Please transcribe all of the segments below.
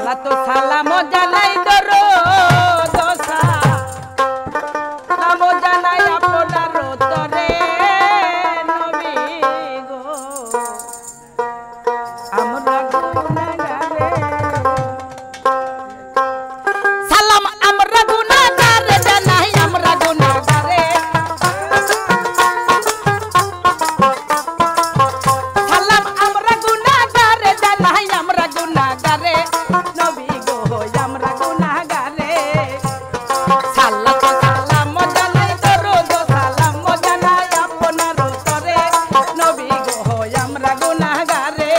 সালাত সালাম জানাই দরো দোসা নাম জানাই আপনার তরে নবী গো আমরা গুনাহগারে সালাম আমরা গুনাহগারে জানাই আমরা গুনাহগারে সালাম আমরা গুনাহগারে জানাই আমরা গুনাহগারে নবী গো আমরা গুনাহগারে সালাত সালাম জানাই দরুদ সালাম জানাই আপনার তরে নবী গো আমরা গুনাহগারে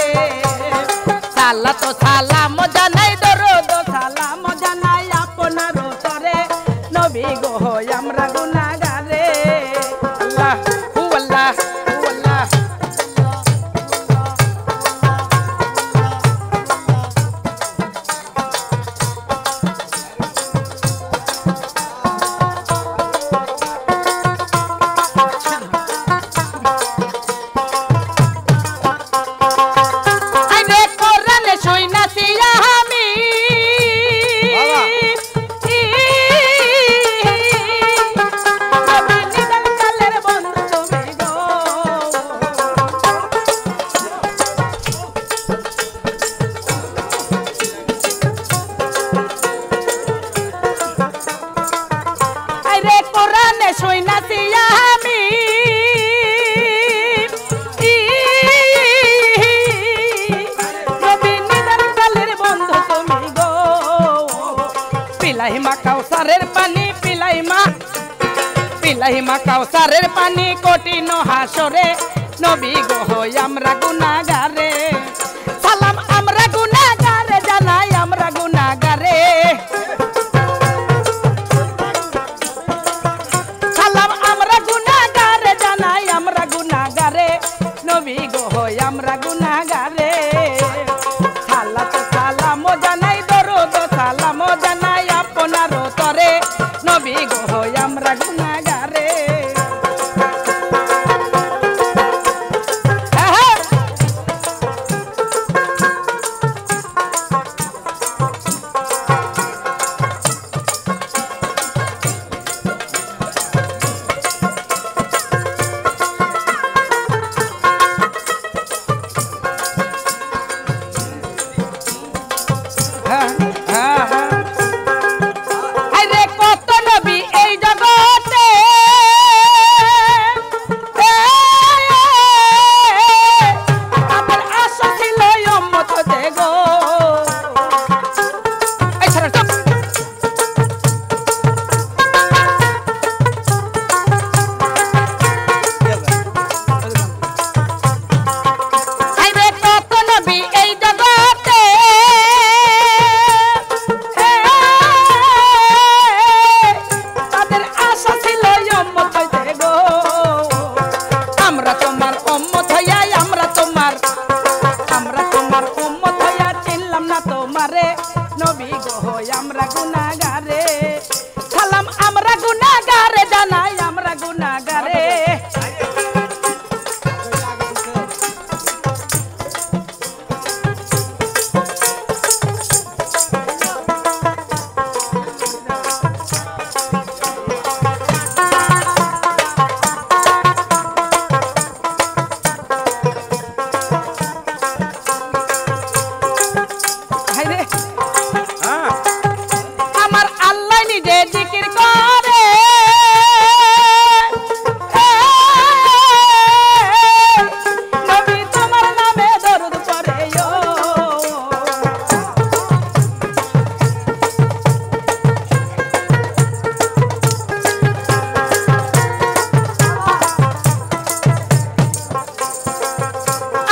সালাত সালাম জানাই দরুদ সালাম জানাই আপনার তরে নবী গো আমরা গুনাহগারে আল্লাহু আল্লাহু আল্লাহ আইরে কোরআনে শুইনাছি আমি নবী নিদান কালের বন্ধু তুমি গো আইরে কোরআনে শুইনাছি আমি নবী নিদান কালের বন্ধু তুমি গো পিলাইমা কাউসারের পানি পিলাইমা কাউসারের পানি কঠিন হাসরে নবী গো আমরা গুনাহগারে সালাম আমরা গুনাহগারে জানাই আমরা গুনাহগারে সালাম আমরা গুনাহগারে জানাই আমরা গুনাহগারে নবী গো আমরা গুনাহগারে সালাত সালাম জানাই দরুদ সালাম জানাই আপনার তরে নবী গো আমরা গুনাহগারে আইরে কত নবী এই জগতে আমার আশা ছিল উম্মত দেগো এই ছাড়া চুপ আইরে কত নবী এই জগতে তাদের আশা ছিল উম্মত হইতে গো আমরা তোমার উম্মত হইয়া আমরা তোমার উম্মত হইয়া চিনলাম না তোমারে নবী গো আমরা গুনাহগারে সালাম আমরা গুনাহগারে জানাই আমরা গুনাহগারে হায়রে আমার আল্লাহ নিজে জিকির করে নবী তোমার নামে দরুদ পড়ে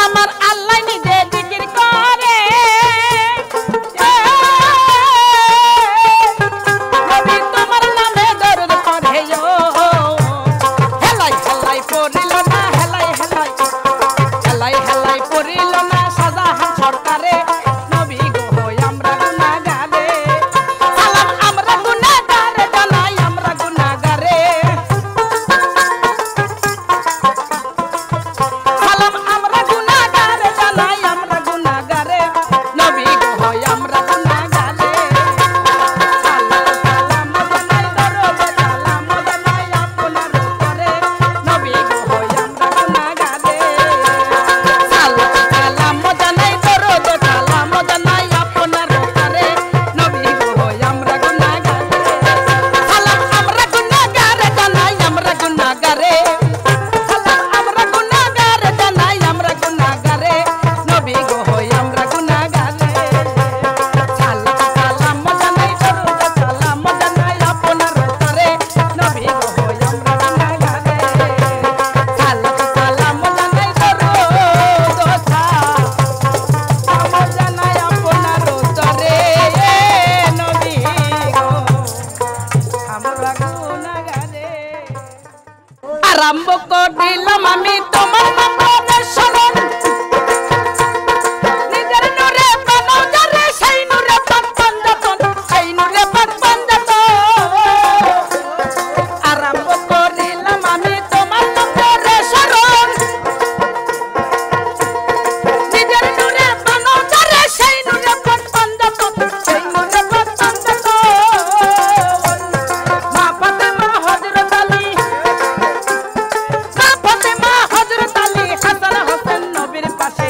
আমার আল্লাহ নিজে জিকির করে আরম্ভ করিলাম আমি তোমার নামের শরণ নিজের নূরে বানাও যারে সেই নূরে পাক পাঞ্জাতন সেই নূরে পাক পাঞ্জাতন আরম্ভ করিলাম আমি তোমার নামের শরণ নিজের নূরে বানাও যারে সেই নূরে পাক পাঞ্জাতন সেই নূরে পাক পাঞ্জাতন মা ফাতেমা হযরত আলী হাসান হোসেন নবীর পাশে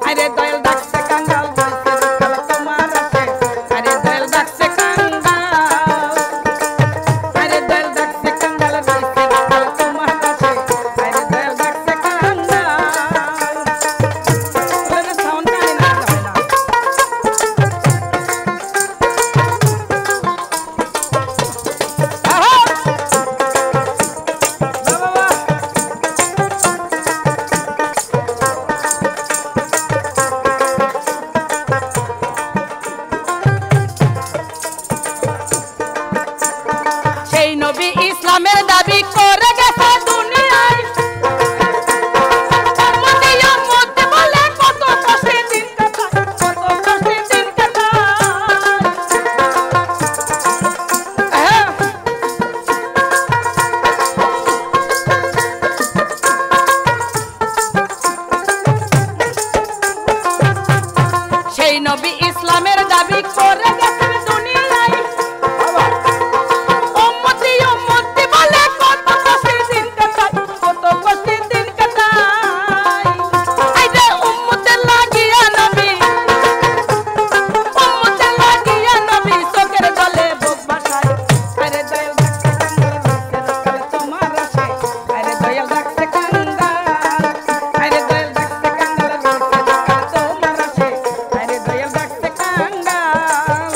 আরে দয়াল ডাকছে কাঙ্গাল বলছে রকাল তোমার আছে আরে দয়াল ডাকছে কাঙ্গাল আরে দয়াল ডাকছে কাঙ্গাল বলছে রকাল তোমার আছে আরে দয়াল ডাকছে কাঙ্গাল বলে সাউন্ড কানে না হয় না আহা বাবা সেই নবী ইসলামের দাবি করে গেছে দুনিয়ায় মদিনা মধ্যে বলে কত কষ্টে দিন কাটায় কত কষ্টে দিন কাটায় সেই নবী ইসলামের দাবি করে গেছে দুনিয়ায় উম্মতি উম্মতি বলে কত কষ্টে দিন কাটায় কত কষ্টে দিন কাটায় আইরে উম্মতে লাগিয়া নবী চোখের জলে বুক ভাসায় আরে দয়াল ডাকছে কাঙ্গাল রকাল তোমার আসে আরে দয়াল ডাকছে কাঙ্গাল আরে দয়াল ডাকছে কাঙ্গাল রকাল তোমার আসে আরে দয়াল ডাকছে কাঙ্গাল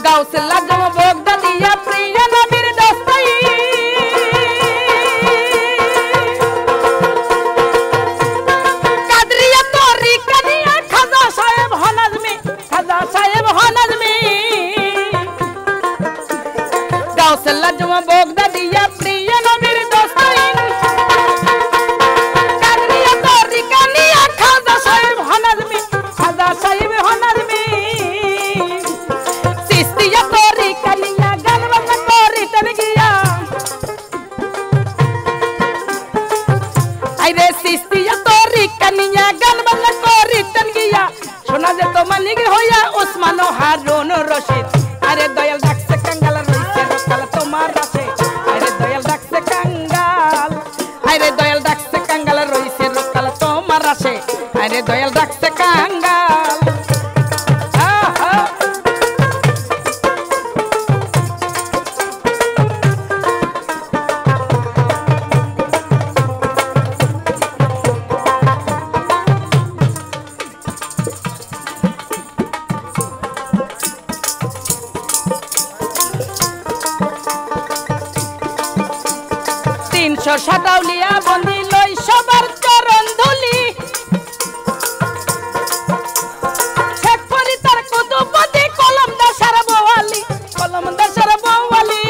গাউসুল আজম বগদাদিয়া প্রিয় নবীর দস্তাই কাদরিয়া তরিকা নিয়ে খাজা সাহেব হনাজমি গাউসুল আজম বগদাদিয়া প্রিয় নবীর দস্তাই কাদরিয়া তরিকা নিয়ে খাজা সাহেব হনাজমি সিস্তিয়া তরিকা নিয়া গান বাজনা করিতেন গিয়া আইরে সিস্তিয়া তরিকা নিয়া গান বাজনা করিতেন গিয়া শোনা যেত মালিক হইয়া ওসমান ও হারুন রশিদ আরে দয়াল ডাকছে কাঙ্গাল রইছে রকাল তোমার আছে আরে দয়াল ডাকছে কাঙ্গাল আরে দয়াল ডাকছে কাঙ্গাল রইছে রকাল তোমার আছে আরে দয়াল ডাকছে কাঙ্গাল আহা 307 আউলিয়া বন্দি লই সবার চরণ ধুলি শেখ ফরিদ তার কুতুবপতি কলমদার সারা বওয়ালি কলমদার সারা বওয়ালি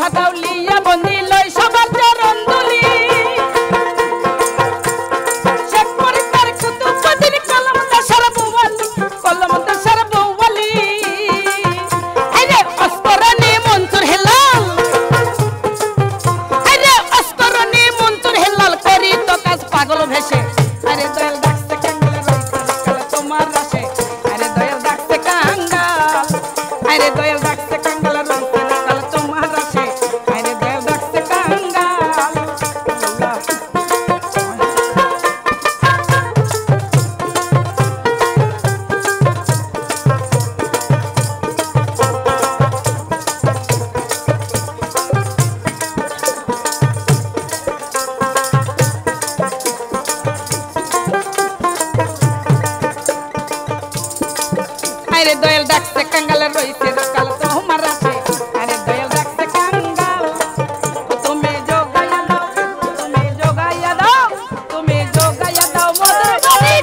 সাতাউলিয়া বন্দি লই সবার চরণ ধুলি শেখ ফরিদ তার কুতুবপতি কলমদার সারা বওয়ালি কলমদার সারা বওয়ালি আরে অস্করনি মনসুর হেলাল আরে অস্করনি মনসুর হেলাল করি তো কাজ পাগল ভেসে আরে দয়াল ডাকছে কাঙ্গাল রইছে তোমার রাশে আরে দয়াল ডাকছে কাঙ্গাল আরে দয়াল ডাকছে কাঙ্গাল রইছে তোমার রাশে আরে দয়াল ডাকছে কাঙ্গাল রইছে কাল তোমার আছে আরে দয়াল রাখছে কাঙ্গাল তুমি যোগাইয়া দাও তুমি যোগাইয়া দাও তুমি যোগাইয়া দাও মধুরবাণী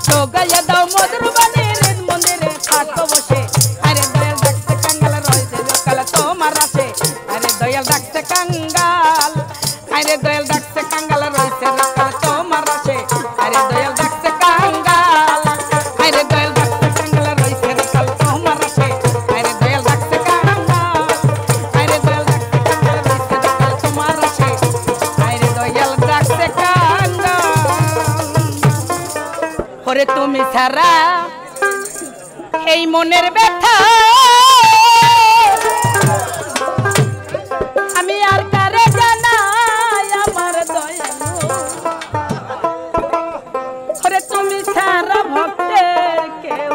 যোগাইয়া দাও মধুরবাণী রেদ মন্দিরে থাকো বসে আরে দয়াল রাখছে কাঙ্গাল রইছে কাল তোমার আছে আরে দয়াল রাখছে কাঙ্গাল আরে দয়াল রাখছে কাঙ্গাল রইছে কাল তোমার আছে আরে দয়াল রাখছে কাঙ্গাল আরে দয়াল রাখছে কাঙ্গাল রইছে কাল তোমার আছে আরে দয়াল রাখছে কাঙ্গাল আরে দয়াল রাখছে কাঙ্গাল রইছে কাল তোমার আছে আরে দয়াল রাখছে কাঙ্গাল ওরে তুমি ছাড়া এই মনের ব্যথা আমি আর কারে জানাই আমার দয়ালু ওরে তুমি ছাড়া ভক্তের কেউ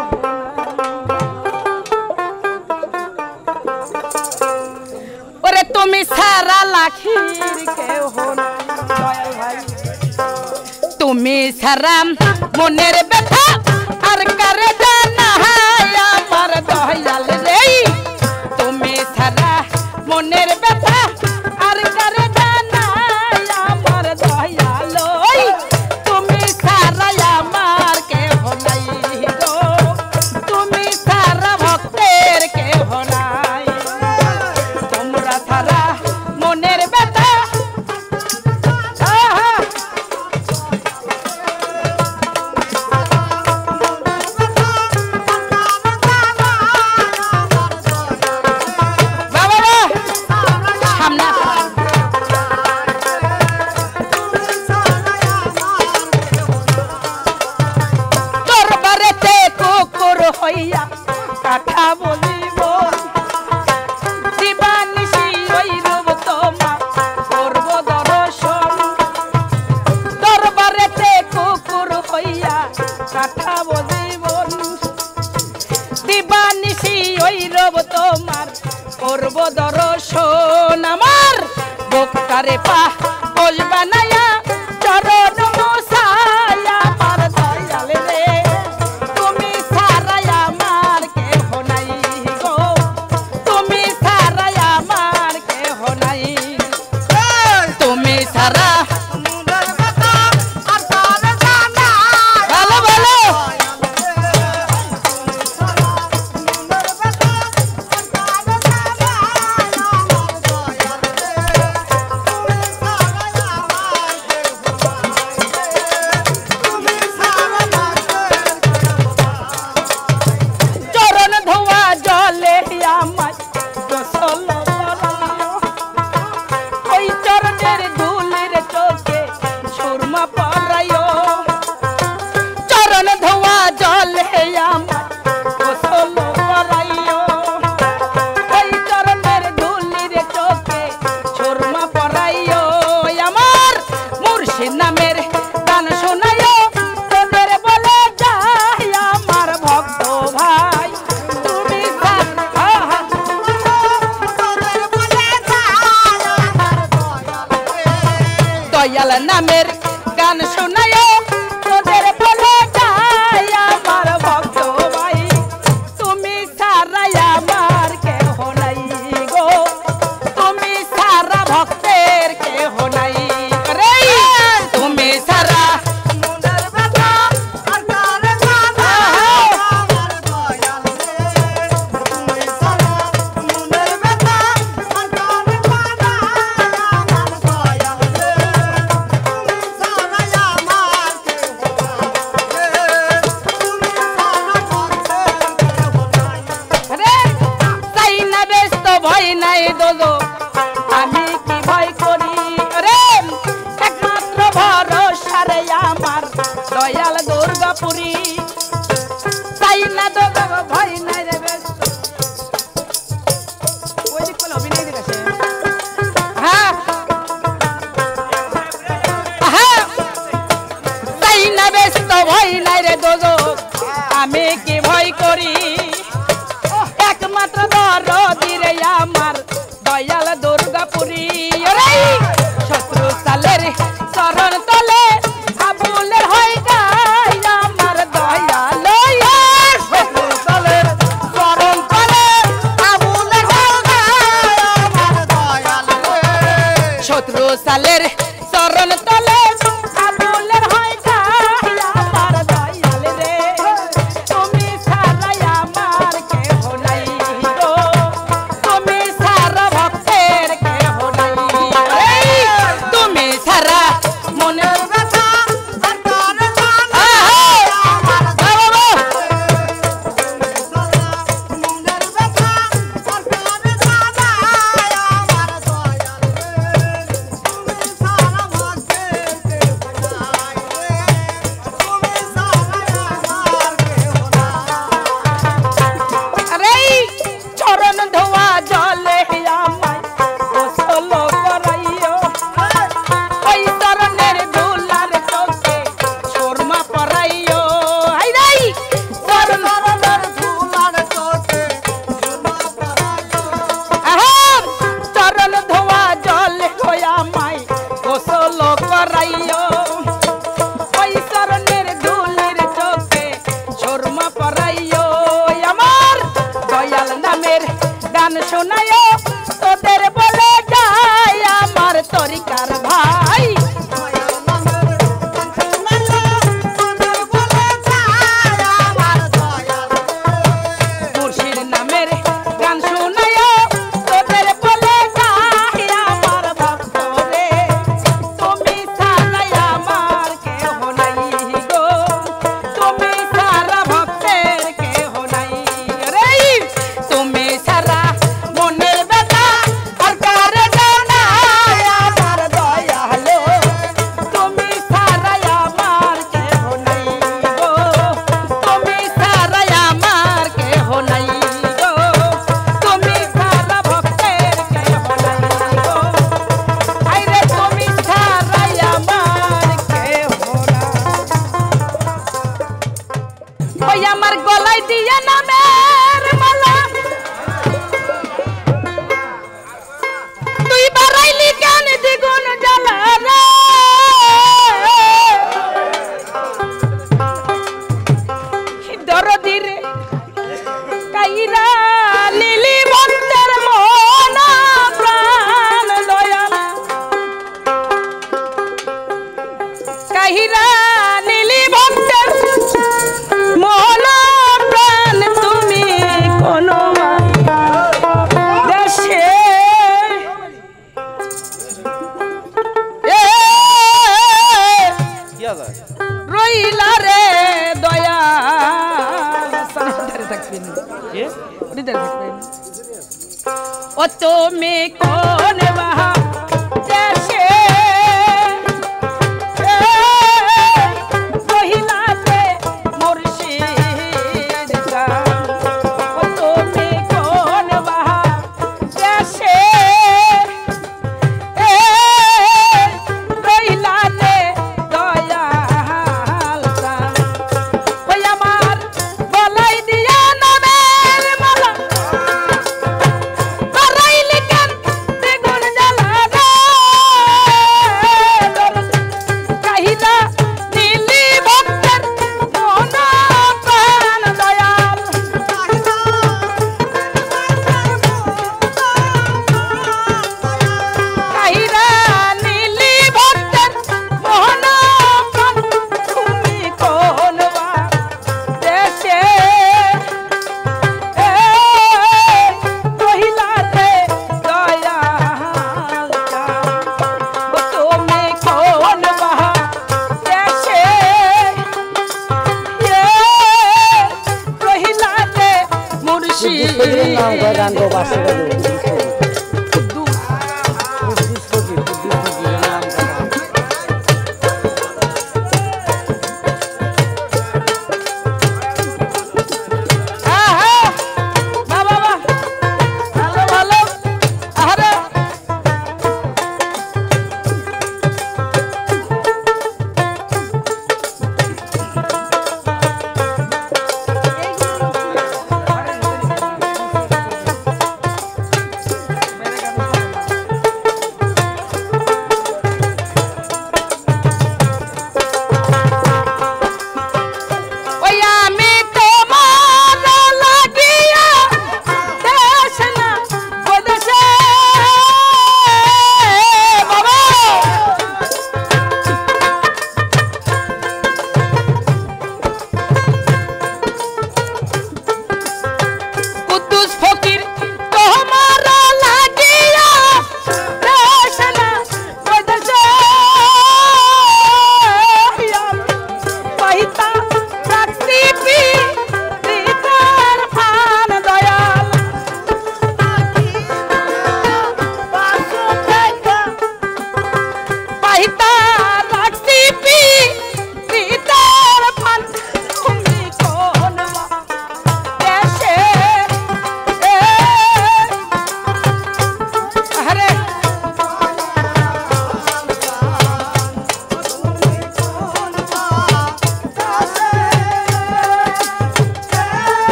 ওরে তুমি ছাড়া লাখির কেউ না দয়াল ভাই তুমি ছাড়া মনের ব্যথা আর কারে জানাই আমার দয়াল রে তুমি ছাড়া মনের ব্যথা আর কারে জানাই আমার দয়াল তুমি ছাড়া আমার কেহ নাই গো তুমি ছাড়া ভক্তের কেহ নাই তোমরা ছাড়া মনের ব্যথা হইয়া কথা বলিব দিবানিশি ওই রূপ তোমার করব দর্শন দরবারেতে কুকুর হইয়া কথা বলিব দিবানিশি ওই রূপ তোমার করব দর্শন আমার বুকটারে পা বল বানায়া চরণ মোসায়া আমার দয়াল রে দয়াল নামের গান শোনায় তোদের বলে যাই আমার ভক্ত ভাই তুমি ছাড়াই আমার কেহ নাই গো তুমি ছাড়া ভক্তের কেহ নাই রে তুমি ছাড়া আমি কি ভয় করি রে একমাত্র ভরসা রে আমার দয়াল দুর্গাপুরী তাই না দাদা ভয় নাই রে ওই দিক কোন অভিনয় দেখাছে হ্যাঁ হ্যাঁ তাই না ব্যস্ত ভয় নাই রে দোজো আমি কি ভয় করি একমাত্র দরদি রে আমার দয়াল দুর্গাপুরী শত্রু সালের শরণ তলে আবুলের হয় গায় আমার দয়াল দয়ালের চরণ তলে আবুলের হয় গায়া আমার দয়াল রে তুমি ছাড়া আমার কেহ নাই গো তুমি ছাড়া ভক্তের কেহ নাই তুমি ছাড়া মনের ব্যথা শোনায় তোদের বলে যায় আমার তরিকার ভাই মুর্শিদ নামের গান শোনায় তোদের বলে যায় আমার ভক্ত রে তুমি ছাড়া আমার কেহ নাই গো তুমি ছাড়া ভক্তের কেহ নাই রে তুমি ছাড়া মনের ব্যথা আর কারে জানা আমার দয়ালো তুমি ছাড়া আমার কেহ নাই গো তুমি ছাড়া আমার কেহ নাই গো তুমি ছাড়া ভক্তের কেহ নাই গো আইরে তুমি ছাড়া আমার কেহ না ওই আমার গলায় দিয়া নামের মালা তুই বাড়াইলি কেন দ্বিগুণ জ্বালা রে দরদির কাইরা লিলি ভক্তের মন প্রাণ দয়াল কাহিরা লিলি ভক্তের মন প্রাণ তুমি কোন দেশে রইলা রে দয়াল থাকবেন ও তুমি কোন বাহা দেশে রহিলাতে মুর্শিদ গান ও তুমি কোন বাহা দেশে রহিলাতে দয়াল গান ওই আমার বলাই দিয়া নামের মালা বাড়াইলি কেন দ্বিগুণ জ্বালা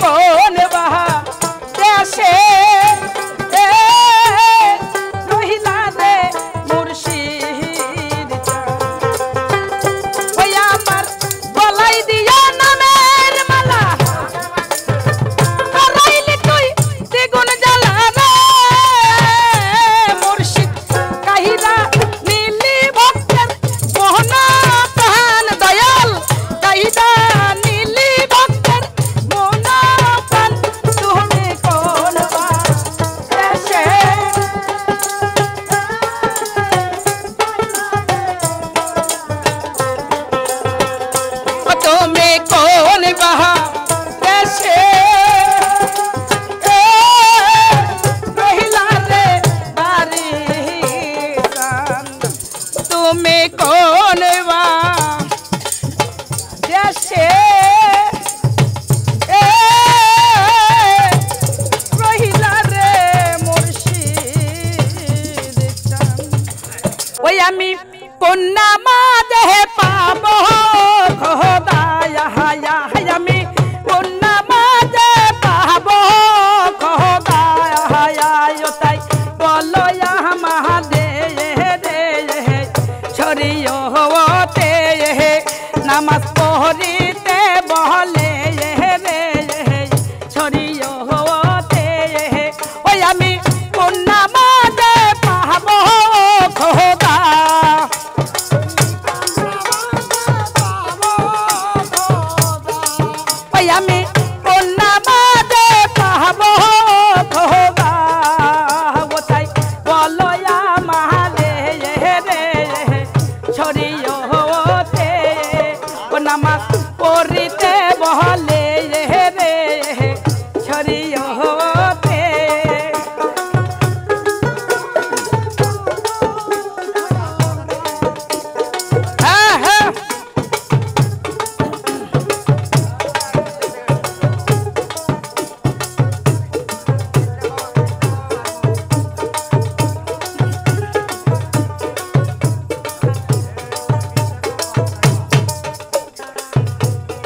কোন বাহা দেশে রহিলা রে মুর্শিদ ওই আমার গলাই দিয়া নামের মালা করাইলি তুই দ্বিগুণ জ্বালা রে মুর্শিদ কাহিরা নীলি ভক্তের মোহনা প্রাণ দয়াল কাহিরা নীলি ভক্তের মোহনা প্রাণ তুমি কোন দেশে তুমি কোন বাহা দেশে রহিলা রে বাড়ি তুমি কোন বা দেশে রহিলা রে মুর্শিদ ওই আমি কন্যা মা দেহে পাবো খোদায়া হায়া আমি কন্যা মা দে পাবো খোদায়া হায়া তাই বলো মহাদে রে ছড়িও হতে নামাজ পড়িতে বলে রে ছড়িও হতে ওই আমি কন্যা মা দে পাবো খোদা ওই আমি কন্যা মা দে পাবো খোদা ওটাই বলো মহাদে রে ছড়িও হতে ও নামাজ পড়িতে বলে রে ছড়িও হতে হ্যাঁ হ্যাঁ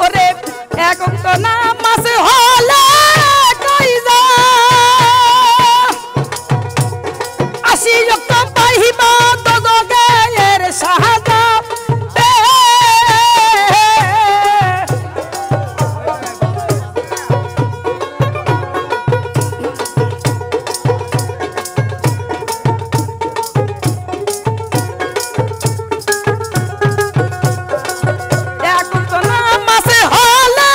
ওরে একক তো নামাজ হলে কইরা আসি যত পাইবা দগের সাহায্য এখন তো নামাজ হলে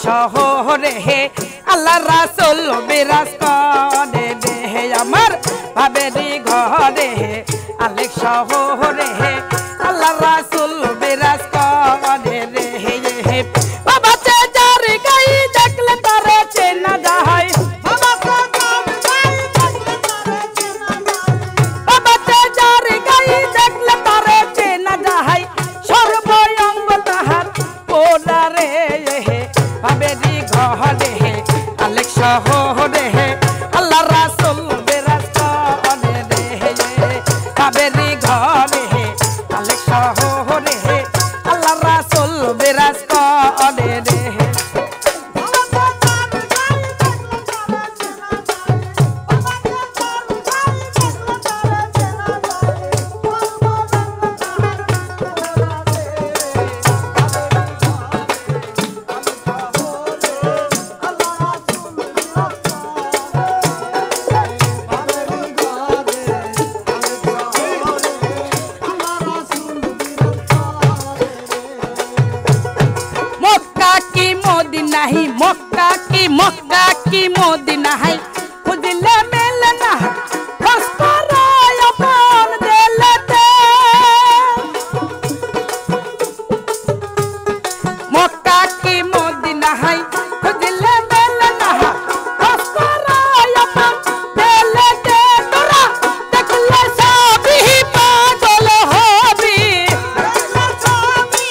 শহরে হে আল্লাহ রাসূল বিরাজ করে হে আমার বাবেরি ঘরে হে আলেক শহরে হে আল্লাহ রাসূল বিরাজ করে হে বাবা তে যার গাই দেখলে তারে চেনা যায় বাবা তে যার গাই দেখলে তারে চেনা যায় সর্বঙ্গ তাহার পোড়া রে হে বাবেরি ঘরে হে আলেক শহরে হে আল্লাহ রাসূল বিরাজ করে হে বাবেরি ঘরে হে আলেক শহরে হে আল্লাহ রাসূল বিরাজ করে হে मक्का की मोदिना है खुजले मिलना खस्पराय अपन देलते मक्का की मोदिना है खुजले मिलना खस्पराय अपन देलते तोरा देखले सभी पागल होबी देखले सभी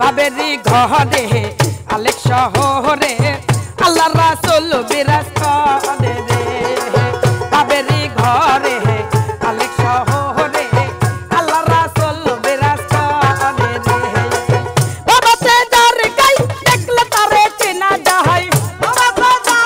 बाबेरी घरे हे आलेक शहरे आल्लाह रासूल बिराज करे रे बाबेरी घरे हे आलेक शहरे आल्लाह रासूल बिराज करे रे बाबा ते जारे गाई देखले तारे चिना जाय बाबा ते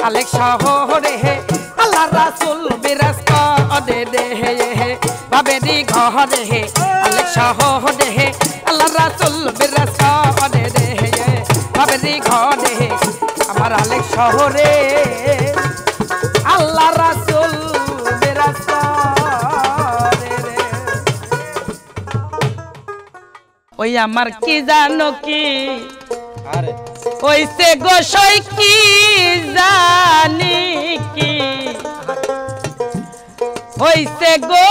आलेक शहरे हे अल्लाह रासूल बिराज करे रे बाबेरी घरे हे आलेक शहरे हे अल्लाह रासूल बिराज करे रे बाबेरी घरे हे আমার আলেক শহরে আল্লাহ রাসূল বিরাজ করে রে। ওই আমার কি জানো কি ওইসে গোসাই কি জানি কি হইছে গো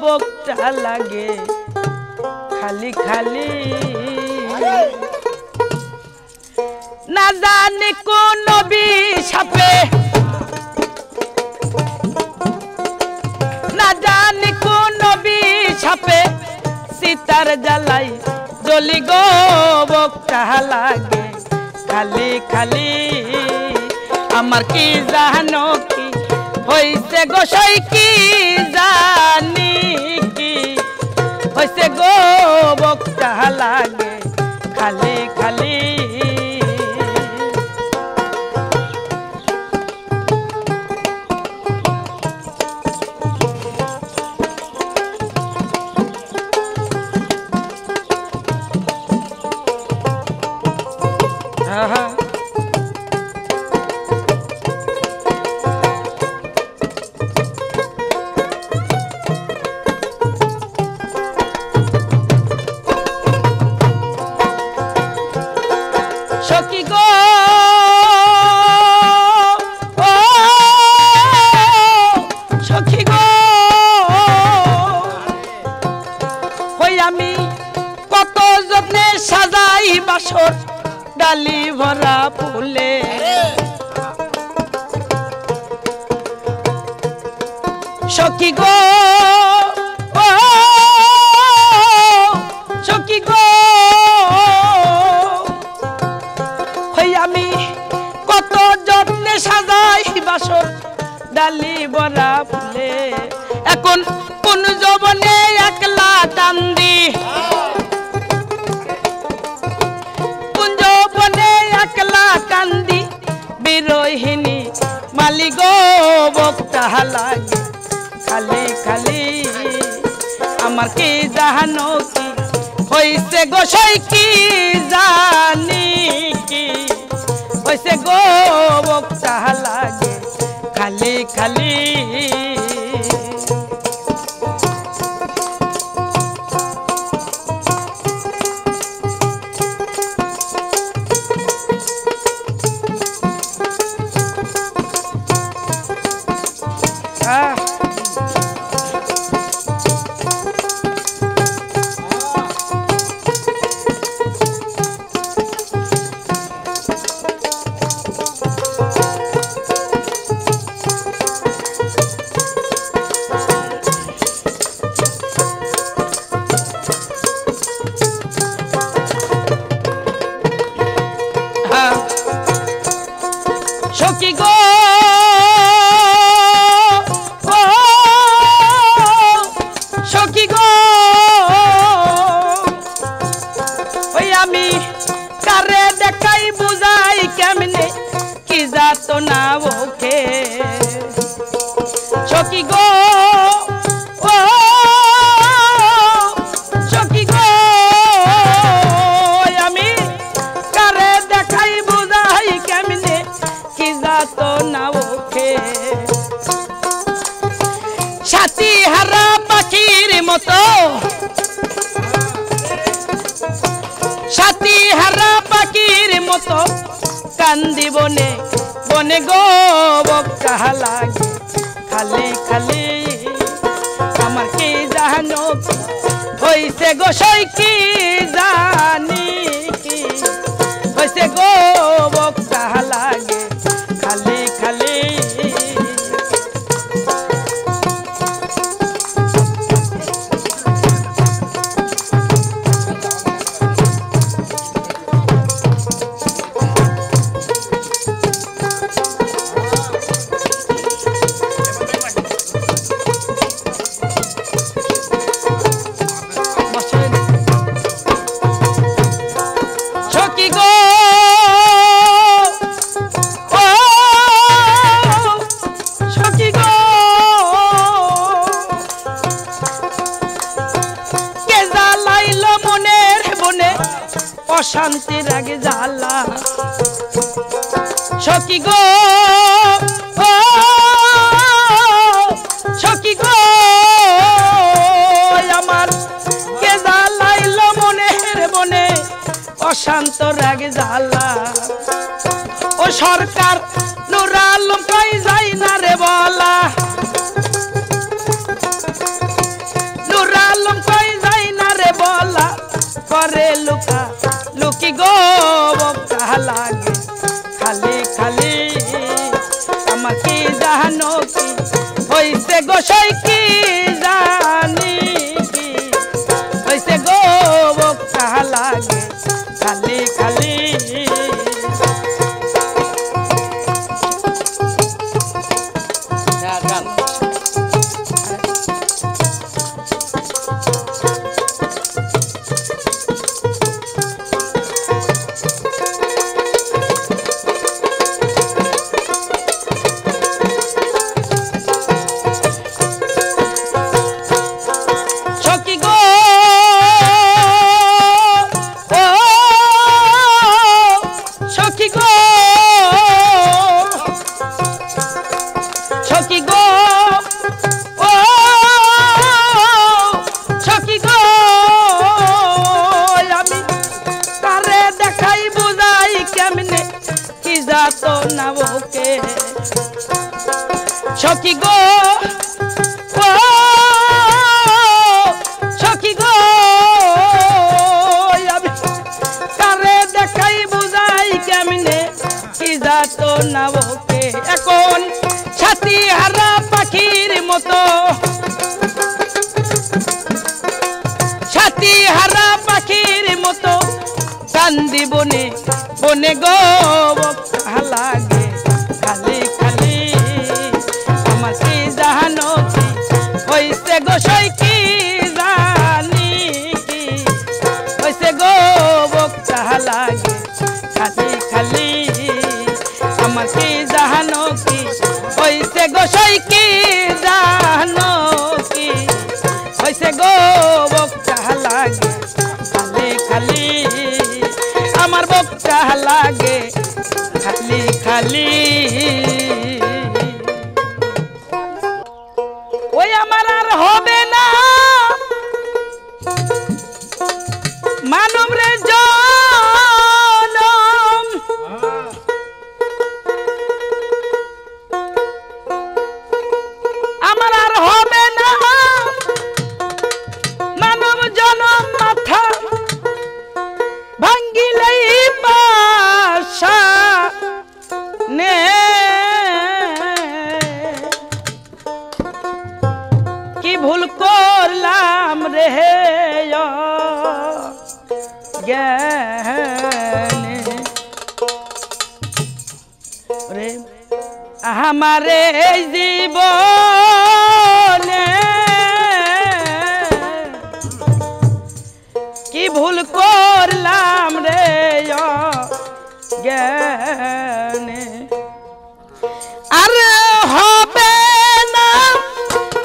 বকটা লাগে খালি খালি না জানি কোন বিষাপে না জানি কোন বিষাপে সীতার জ্বালাই জ্বলি গো বকটা লাগে খালি খালি আমার কি জানো কি হইছে গোসাই কি জানি কি হইছে গো বকটা লাগে খালি খালি সখী গো ও সখী গো হই আমি কত যত্নে সাজাই বাসর ডালি ভরা ফুলে সখী গো ও সখী গো আমি কত যত্নে সাজাই বাসর ডালি ভরা ফুলে এখন কোন যৌবনে একলা কান্দি কোন যৌবনে একলা কান্দি বিরহিনী মালি গো বকটা লাগে খালি খালি আমার কি জানো কি হইছে গোসাই কি জানি কি হইছে গো বকটা লাগে খালি খালি সখী গো ও সখী গো ওই আমি কারে দেখাই বুঝাই কেমনে কি যাত না ওকে সখী গো ও সখী গো আমি কারে দেখাই বুঝাই কেমনে কি যাত না ওকে সাথী হারা পাখির মতো সাথী হারা পাখির মতো কান্দি বনে বনে গো বকটা লাগে খালি খালি আমার কি জানো হইছে গোসাই কি জানি কি হইছে গো বকটা লাগে খালি খালি সখী গো ও সখী গো কে জ্বালাইল মনের বনে অশান্তি রাগে জ্বালা সখী গো ও সখী গো আমার কে জ্বালাইল রাগ জ্বালা ও সরকার নূর আলম কই যাই না রে বলা নূর আলম কই যাই না রে বলা করে লুকা লুকি গো বকা লাগে খালি খালি আমাকে জানো কি হইছে গোসাই কি জানি কি হইছে গো বকা লাগে খালি খালি সখী গো ও সখী গো আমি কারে দেখাই বুঝাই কেমনে কি যাত না ওকে এখন ছাতি হারা পাখির মতো ছাতি হারা পাখির মতো কান্দি বনে বনে গো লাগে খালি খালি আমাকে জানো কি হইছে গোসাই কি জানি কি হইছে গো বকা লাগে খালি খালি আমাকে জানো কি হইছে গোসাই কি জানো কি হইছে গো বকা লাগে খালি খালি আমার বকা লাগে খালি খালি ওই আমার আর হবে না মানব রে জনম আমার আর হবে না মানব জনম মাথা ভাঙ্গিলেই পাশা নে কি ভুল করলাম রে জ্ঞানে রে আমারে জীবনে কি ভুল করলাম রে জ্ঞানে আর হবে না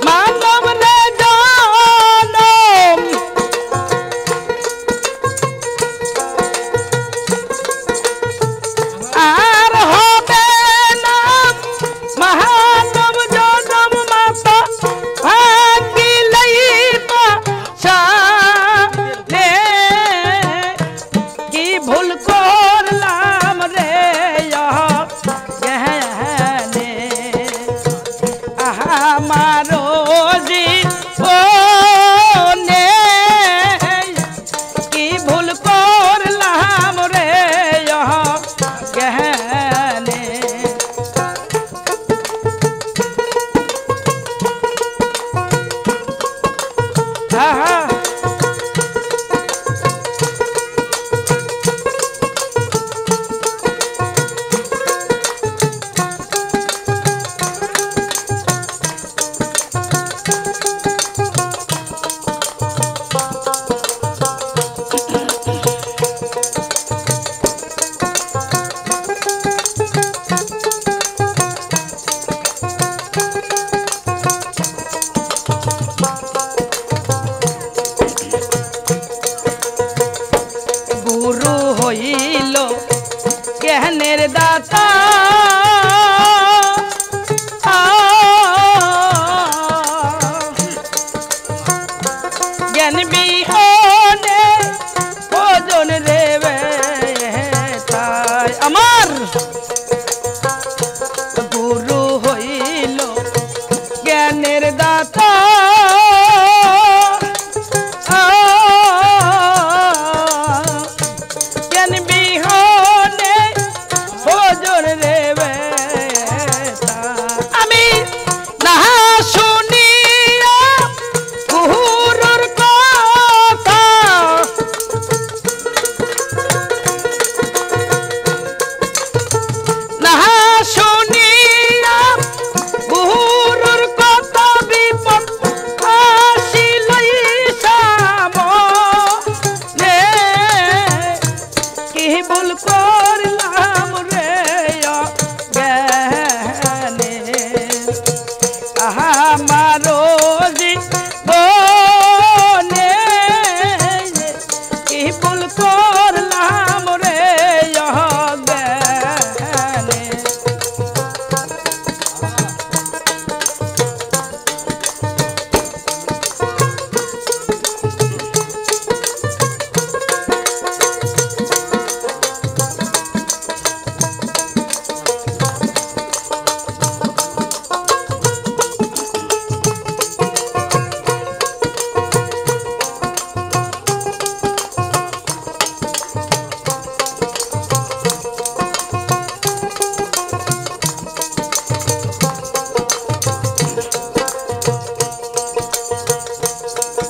মানব রে জনম আর হবে না মহানব জনম মাতা ভাঙ্গিলেই পাশানে কি ভুল করলাম রে জ্ঞানে আমারো জীবনে কি ভুল করলাম রে জ্ঞানে গুরু হইল জ্ঞানের দাতা জ্ঞান বিহনে ভোজন রে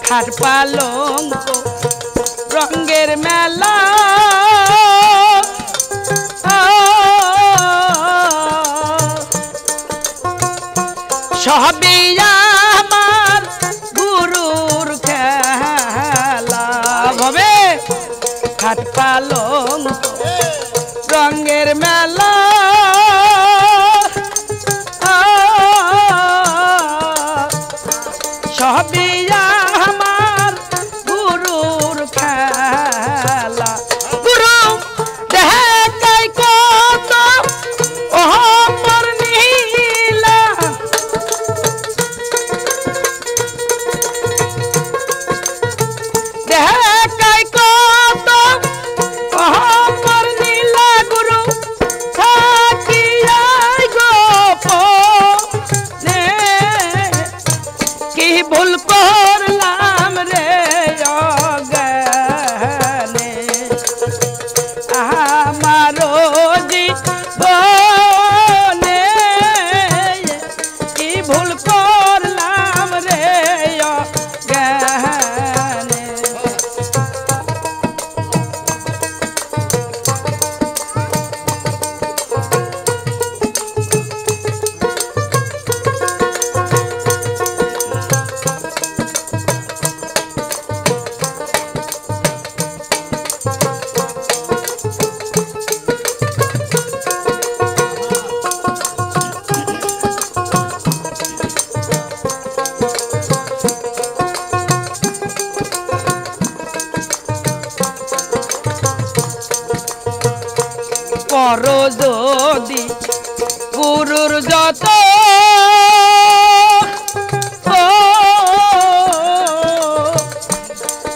খাট পালঙ্ক রঙের মেলা সবই আমার গুরুর খেলা হবে খাট পালঙ্ক রঙের মেলা সবই আমার গুরুর খেলা গুরু দেখাই কত অমর নীলা দেখাই কত অমর নীলা গুরু থাকিয়া গোপনে কি ভুল করলাম রে অজ্ঞানে আমারো জীবনে কি ভুল করলাম রে অজ্ঞানে পর যদি গুরুর যত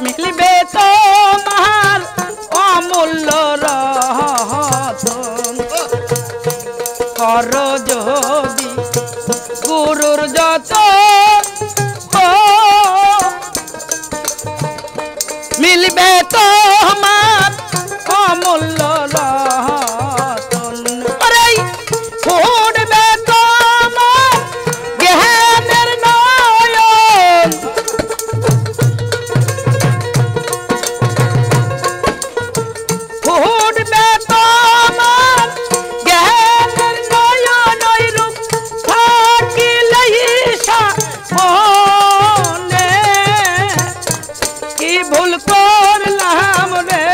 মিলবে তোমার অমূল্য রতন পর যদি গুরুর যত মিলবে তোমার অমূল্য রতন ফুটবে তোমার জ্ঞানের নয়ন ফুটবে তোমার জ্ঞানের নয়ন রূপ থাকিলে মনে কি ভুল করলাম রে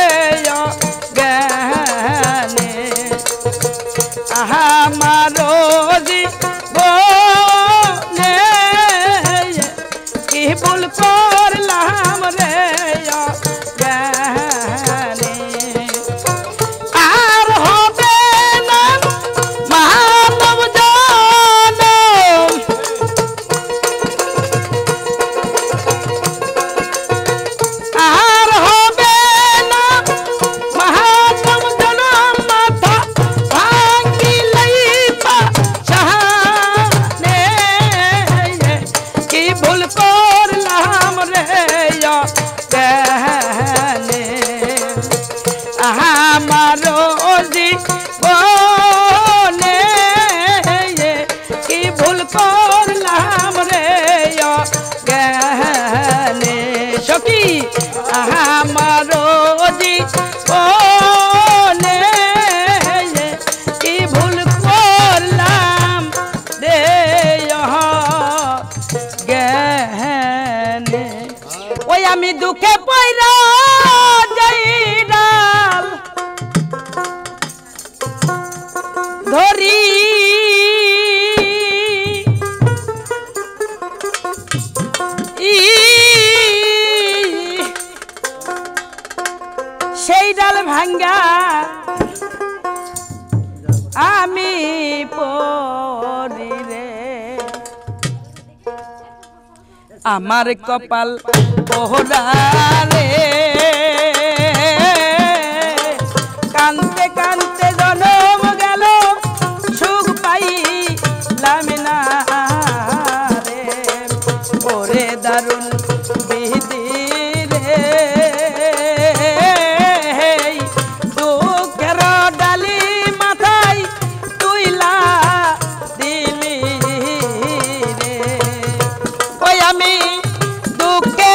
জ্ঞানে আমারো জীবনে কি ভুল করলাম রে জ্ঞানে আর হবে না মানব জনম আর হবে না মানব জনম মাথা ভাঙিলেই পাশানে কি ভুল করলাম রে জ্ঞানে আমারো জীবনে কি ভুল করলাম রে জ্ঞানে সখী আমারো জীবনে কি ভুল করলাম রে জ্ঞানে ওই আমি দুঃখে পয়রা যাই ডাল ধরি সেই ডাল ভাঙ্গা আমি পরি রে আমার কপাল পোহরা রে কানতে কানতে জনম গেল সুখ পাইলাম না রে ওরে দারুণ বিধি রে দুঃখের ডালি মাথায় তুইলা দিলি রে ওই আমি দুঃখে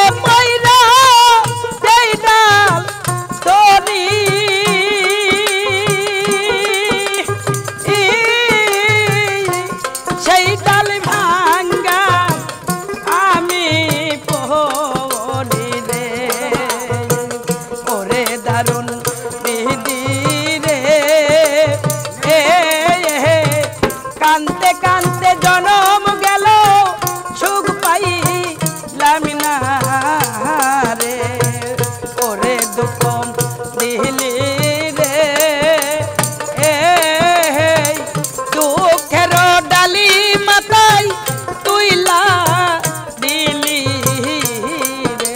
পাইলাম না রে ওরে দুঃখ দিলি রে দুঃখের ডালি মাথায় তুইলা দিলি রে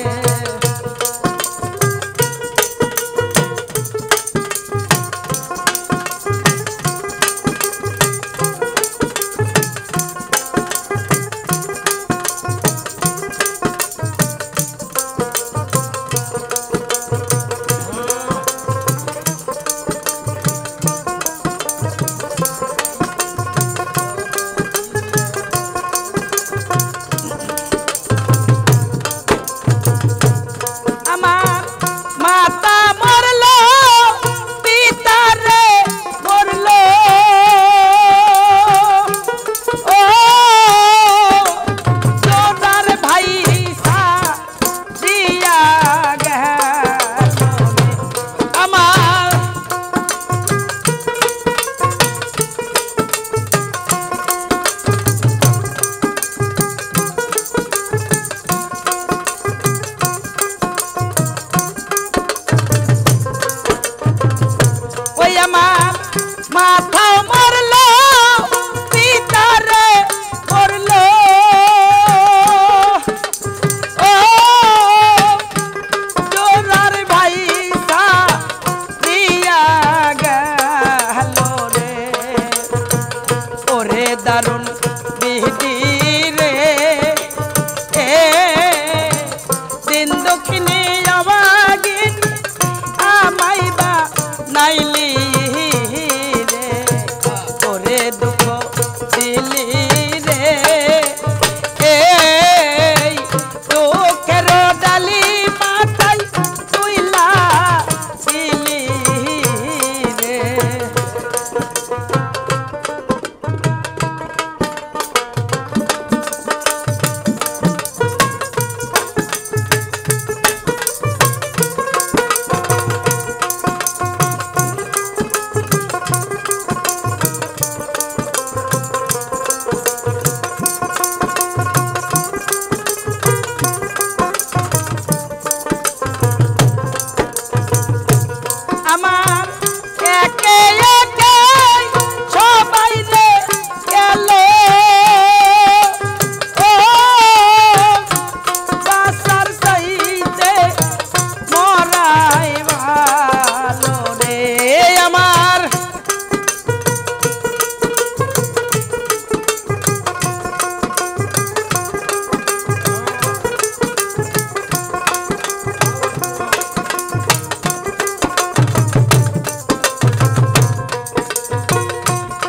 আমার মাতা মরলো পিতা রে মরলো ও সোনার ভাই সা দিয়া গেল আমার ওই আমার মাথা মরলো পিতা রে মরলো ও জোরার ভাই সা দিয়া গেল রে ওরে দারুণ বিধি রে দিন দক্ষিণে আবাগিন আমাইবা নাইলি রে ওরে দুঃখ দিলি রে দুঃখের ডালি মাথায় তুইলা দিলি রে আমার একে একে সবাই রে গেল ও বাসার সাইতে মরাই ভালো রে আমার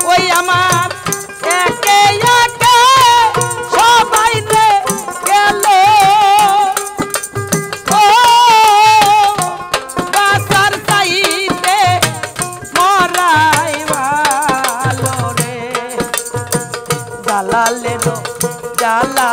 ওই আমার একে একে সবাই রে গেল ও বাসার সাইতে মরাই ভালো রে জালালেরও জালা